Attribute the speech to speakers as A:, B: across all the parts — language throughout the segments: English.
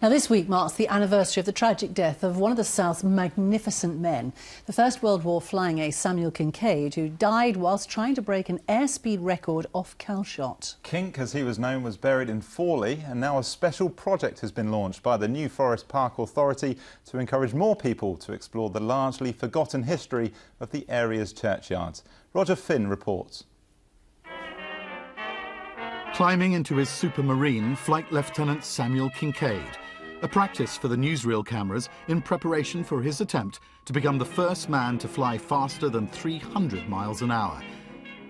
A: Now, this week marks the anniversary of the tragic death of one of the South's magnificent men, the First World War flying ace Samuel Kinkead, who died whilst trying to break an airspeed record off Calshot.
B: Kink, as he was known, was buried in Fawley, and now a special project has been launched by the New Forest Park Authority to encourage more people to explore the largely forgotten history of the area's churchyards. Roger Finn reports.
C: Climbing into his supermarine, Flight Lieutenant Samuel Kinkead, a practice for the newsreel cameras in preparation for his attempt to become the first man to fly faster than 300 miles an hour.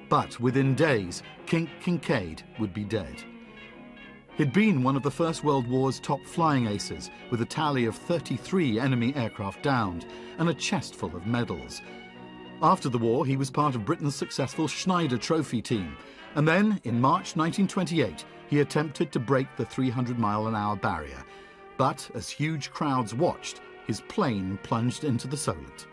C: But within days, Kinkead would be dead. He'd been one of the First World War's top flying aces, with a tally of 33 enemy aircraft downed and a chest full of medals. After the war, he was part of Britain's successful Schneider Trophy team, and then, in March 1928, he attempted to break the 300-mile-an-hour barrier. But as huge crowds watched, his plane plunged into the Solent.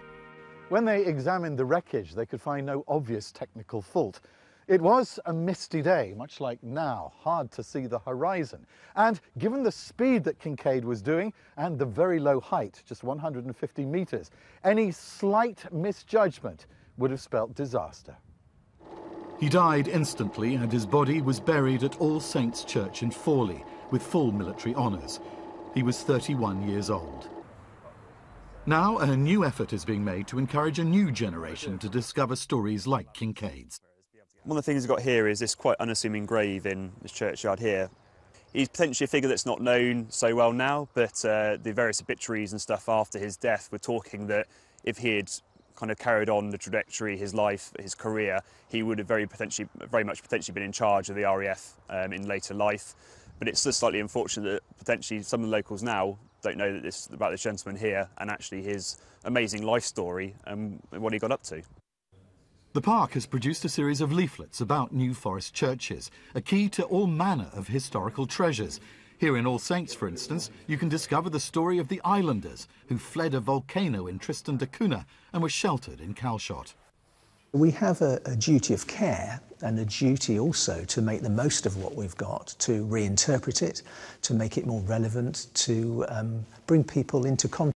D: When they examined the wreckage, they could find no obvious technical fault. It was a misty day, much like now, hard to see the horizon. And given the speed that Kinkead was doing and the very low height, just 150 metres, any slight misjudgment would have spelt disaster.
C: He died instantly, and his body was buried at All Saints' Church in Fawley with full military honours. He was 31 years old. Now a new effort is being made to encourage a new generation to discover stories like Kinkead's.
E: One of the things we've got here is this quite unassuming grave in this churchyard here. He's potentially a figure that's not known so well now, but the various obituaries and stuff after his death were talking that if he had kind of carried on the trajectory, his life, his career, he would have very much potentially been in charge of the RAF in later life. But it's just slightly unfortunate that potentially some of the locals now don't know about this gentleman here and actually his amazing life story and what he got up to.
C: The park has produced a series of leaflets about New Forest churches, a key to all manner of historical treasures. Here in All Saints, for instance, you can discover the story of the islanders who fled a volcano in Tristan da Cunha and were sheltered in Calshot.
F: We have a duty of care and a duty also to make the most of what we've got, to reinterpret it, to make it more relevant, to bring people into contact